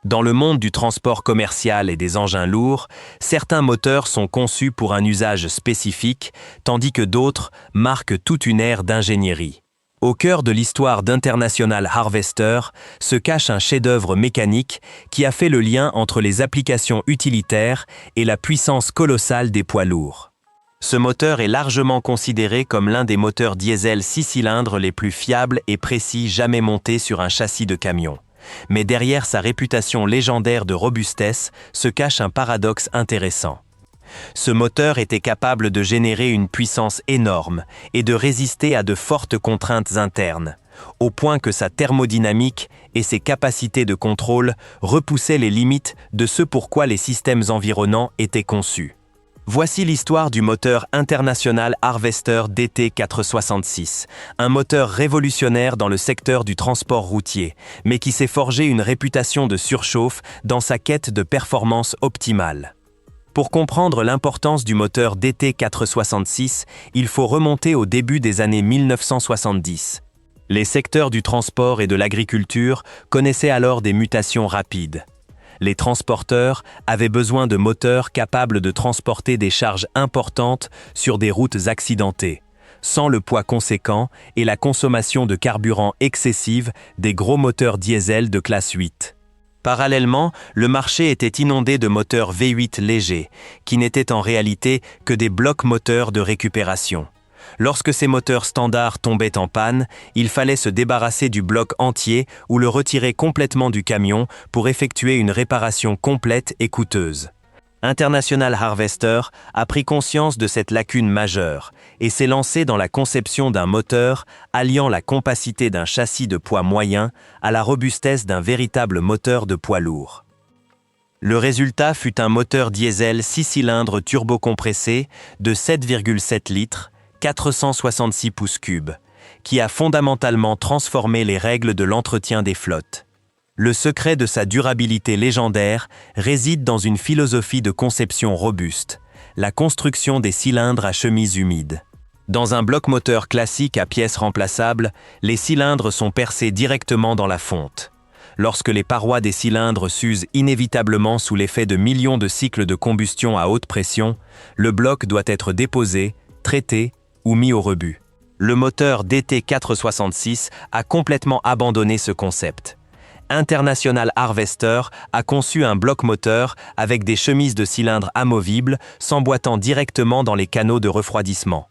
Dans le monde du transport commercial et des engins lourds, certains moteurs sont conçus pour un usage spécifique, tandis que d'autres marquent toute une ère d'ingénierie. Au cœur de l'histoire d'International Harvester se cache un chef-d'œuvre mécanique qui a fait le lien entre les applications utilitaires et la puissance colossale des poids lourds. Ce moteur est largement considéré comme l'un des moteurs diesel 6 cylindres les plus fiables et précis jamais montés sur un châssis de camion. Mais derrière sa réputation légendaire de robustesse se cache un paradoxe intéressant. Ce moteur était capable de générer une puissance énorme et de résister à de fortes contraintes internes, au point que sa thermodynamique et ses capacités de contrôle repoussaient les limites de ce pourquoi les systèmes environnants étaient conçus. Voici l'histoire du moteur International Harvester DT466, un moteur révolutionnaire dans le secteur du transport routier, mais qui s'est forgé une réputation de surchauffe dans sa quête de performance optimale. Pour comprendre l'importance du moteur DT466, il faut remonter au début des années 1970. Les secteurs du transport et de l'agriculture connaissaient alors des mutations rapides. Les transporteurs avaient besoin de moteurs capables de transporter des charges importantes sur des routes accidentées, sans le poids conséquent et la consommation de carburant excessive des gros moteurs diesel de classe 8. Parallèlement, le marché était inondé de moteurs V8 légers, qui n'étaient en réalité que des blocs moteurs de récupération. Lorsque ces moteurs standards tombaient en panne, il fallait se débarrasser du bloc entier ou le retirer complètement du camion pour effectuer une réparation complète et coûteuse. International Harvester a pris conscience de cette lacune majeure et s'est lancé dans la conception d'un moteur alliant la compacité d'un châssis de poids moyen à la robustesse d'un véritable moteur de poids lourd. Le résultat fut un moteur diesel 6 cylindres turbocompressé de 7,7 litres, 466 pouces cubes, qui a fondamentalement transformé les règles de l'entretien des flottes. Le secret de sa durabilité légendaire réside dans une philosophie de conception robuste, la construction des cylindres à chemise humide. Dans un bloc moteur classique à pièces remplaçables, les cylindres sont percés directement dans la fonte. Lorsque les parois des cylindres s'usent inévitablement sous l'effet de millions de cycles de combustion à haute pression, le bloc doit être déposé, traité ou mis au rebut. Le moteur DT466 a complètement abandonné ce concept. International Harvester a conçu un bloc moteur avec des chemises de cylindres amovibles s'emboîtant directement dans les canaux de refroidissement.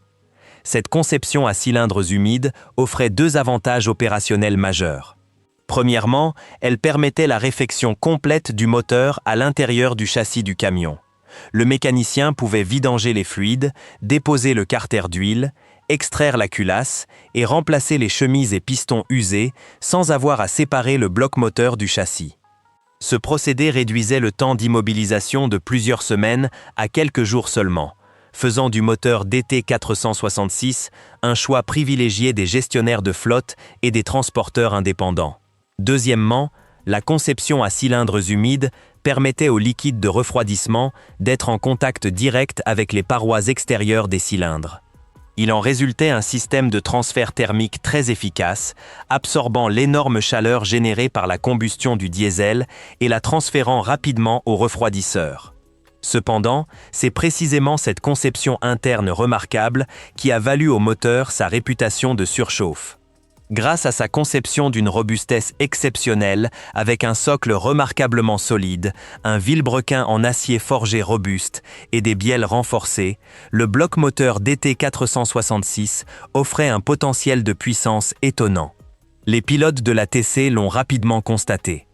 Cette conception à cylindres humides offrait deux avantages opérationnels majeurs. Premièrement, elle permettait la réfection complète du moteur à l'intérieur du châssis du camion. Le mécanicien pouvait vidanger les fluides, déposer le carter d'huile, extraire la culasse et remplacer les chemises et pistons usés sans avoir à séparer le bloc moteur du châssis. Ce procédé réduisait le temps d'immobilisation de plusieurs semaines à quelques jours seulement, faisant du moteur DT466 un choix privilégié des gestionnaires de flotte et des transporteurs indépendants. Deuxièmement, la conception à cylindres humides permettait au liquide de refroidissement d'être en contact direct avec les parois extérieures des cylindres. Il en résultait un système de transfert thermique très efficace, absorbant l'énorme chaleur générée par la combustion du diesel et la transférant rapidement au refroidisseur. Cependant, c'est précisément cette conception interne remarquable qui a valu au moteur sa réputation de surchauffe. Grâce à sa conception d'une robustesse exceptionnelle, avec un socle remarquablement solide, un vilebrequin en acier forgé robuste et des bielles renforcées, le bloc moteur DT466 offrait un potentiel de puissance étonnant. Les pilotes de la TC l'ont rapidement constaté.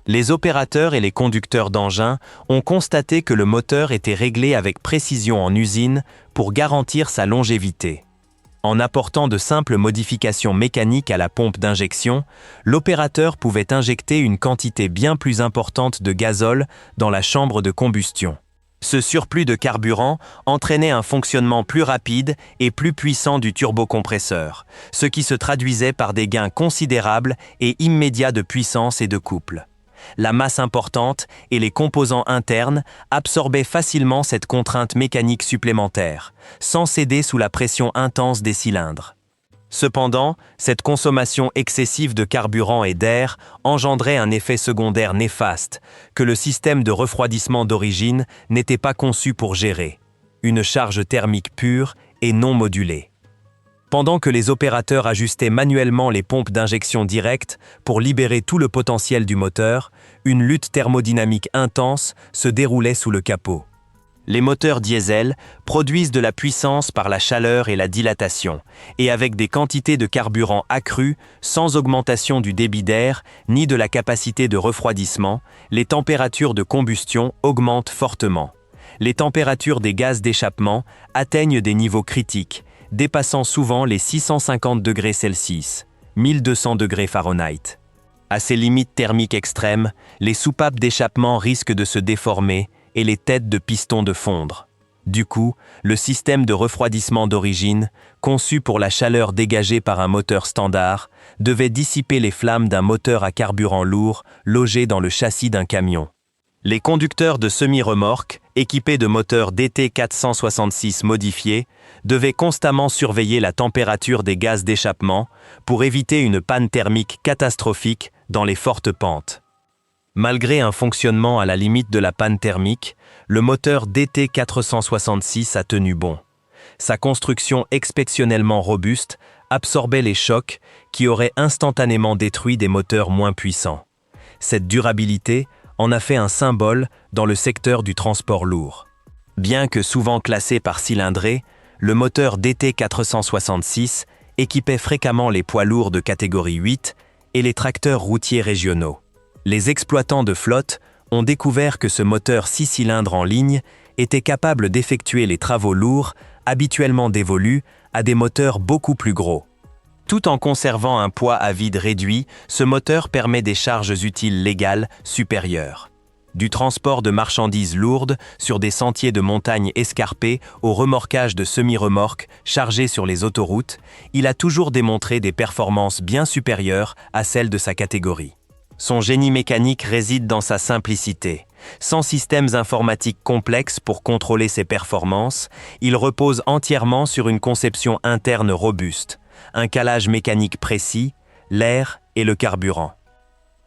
Les opérateurs et les conducteurs d'engins ont constaté que le moteur était réglé avec précision en usine pour garantir sa longévité. En apportant de simples modifications mécaniques à la pompe d'injection, l'opérateur pouvait injecter une quantité bien plus importante de gazole dans la chambre de combustion. Ce surplus de carburant entraînait un fonctionnement plus rapide et plus puissant du turbocompresseur, ce qui se traduisait par des gains considérables et immédiats de puissance et de couple. La masse importante et les composants internes absorbaient facilement cette contrainte mécanique supplémentaire, sans céder sous la pression intense des cylindres. Cependant, cette consommation excessive de carburant et d'air engendrait un effet secondaire néfaste que le système de refroidissement d'origine n'était pas conçu pour gérer, une charge thermique pure et non modulée. Pendant que les opérateurs ajustaient manuellement les pompes d'injection directe pour libérer tout le potentiel du moteur, une lutte thermodynamique intense se déroulait sous le capot. Les moteurs diesel produisent de la puissance par la chaleur et la dilatation, et avec des quantités de carburant accrues, sans augmentation du débit d'air ni de la capacité de refroidissement, les températures de combustion augmentent fortement. Les températures des gaz d'échappement atteignent des niveaux critiques, dépassant souvent les 650 degrés Celsius, 1200 degrés Fahrenheit. À ces limites thermiques extrêmes, les soupapes d'échappement risquent de se déformer et les têtes de piston de fondre. Du coup, le système de refroidissement d'origine, conçu pour la chaleur dégagée par un moteur standard, devait dissiper les flammes d'un moteur à carburant lourd logé dans le châssis d'un camion. Les conducteurs de semi-remorques, équipés de moteurs DT466 modifiés, devaient constamment surveiller la température des gaz d'échappement pour éviter une panne thermique catastrophique dans les fortes pentes. Malgré un fonctionnement à la limite de la panne thermique, le moteur DT466 a tenu bon. Sa construction exceptionnellement robuste absorbait les chocs qui auraient instantanément détruit des moteurs moins puissants. Cette durabilité en a fait un symbole dans le secteur du transport lourd. Bien que souvent classé par cylindrée, le moteur DT466 équipait fréquemment les poids lourds de catégorie 8 et les tracteurs routiers régionaux. Les exploitants de flotte ont découvert que ce moteur 6 cylindres en ligne était capable d'effectuer les travaux lourds habituellement dévolus à des moteurs beaucoup plus gros. Tout en conservant un poids à vide réduit, ce moteur permet des charges utiles légales supérieures. Du transport de marchandises lourdes sur des sentiers de montagne escarpés au remorquage de semi-remorques chargées sur les autoroutes, il a toujours démontré des performances bien supérieures à celles de sa catégorie. Son génie mécanique réside dans sa simplicité. Sans systèmes informatiques complexes pour contrôler ses performances, il repose entièrement sur une conception interne robuste, un calage mécanique précis, l'air et le carburant.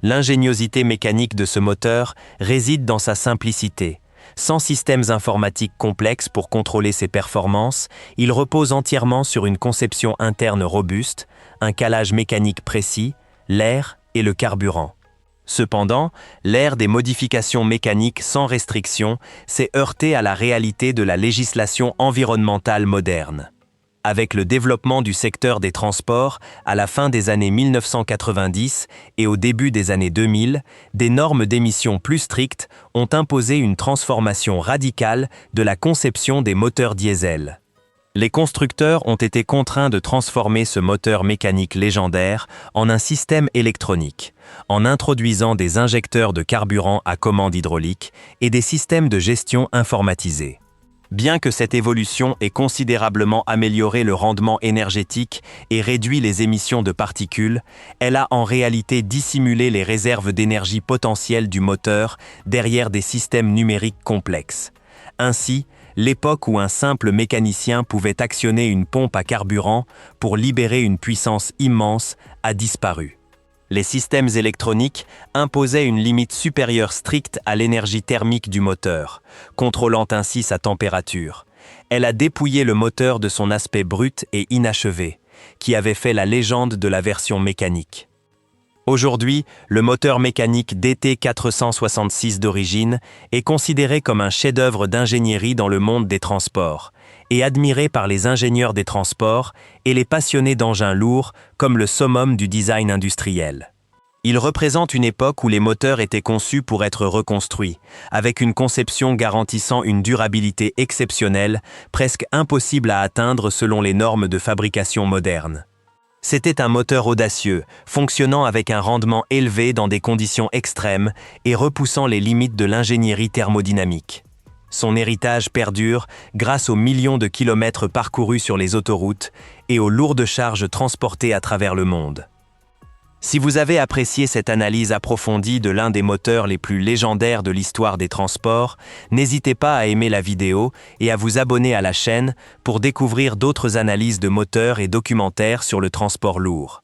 L'ingéniosité mécanique de ce moteur réside dans sa simplicité. Sans systèmes informatiques complexes pour contrôler ses performances, il repose entièrement sur une conception interne robuste, un calage mécanique précis, l'air et le carburant. Cependant, l'ère des modifications mécaniques sans restriction s'est heurtée à la réalité de la législation environnementale moderne. Avec le développement du secteur des transports à la fin des années 1990 et au début des années 2000, des normes d'émissions plus strictes ont imposé une transformation radicale de la conception des moteurs diesel. Les constructeurs ont été contraints de transformer ce moteur mécanique légendaire en un système électronique, en introduisant des injecteurs de carburant à commande hydraulique et des systèmes de gestion informatisés. Bien que cette évolution ait considérablement amélioré le rendement énergétique et réduit les émissions de particules, elle a en réalité dissimulé les réserves d'énergie potentielles du moteur derrière des systèmes numériques complexes. Ainsi, l'époque où un simple mécanicien pouvait actionner une pompe à carburant pour libérer une puissance immense a disparu. Les systèmes électroniques imposaient une limite supérieure stricte à l'énergie thermique du moteur, contrôlant ainsi sa température. Elle a dépouillé le moteur de son aspect brut et inachevé, qui avait fait la légende de la version mécanique. Aujourd'hui, le moteur mécanique DT466 d'origine est considéré comme un chef-d'œuvre d'ingénierie dans le monde des transports et admiré par les ingénieurs des transports et les passionnés d'engins lourds comme le summum du design industriel. Il représente une époque où les moteurs étaient conçus pour être reconstruits, avec une conception garantissant une durabilité exceptionnelle, presque impossible à atteindre selon les normes de fabrication modernes. C'était un moteur audacieux, fonctionnant avec un rendement élevé dans des conditions extrêmes et repoussant les limites de l'ingénierie thermodynamique. Son héritage perdure grâce aux millions de kilomètres parcourus sur les autoroutes et aux lourdes charges transportées à travers le monde. Si vous avez apprécié cette analyse approfondie de l'un des moteurs les plus légendaires de l'histoire des transports, n'hésitez pas à aimer la vidéo et à vous abonner à la chaîne pour découvrir d'autres analyses de moteurs et documentaires sur le transport lourd.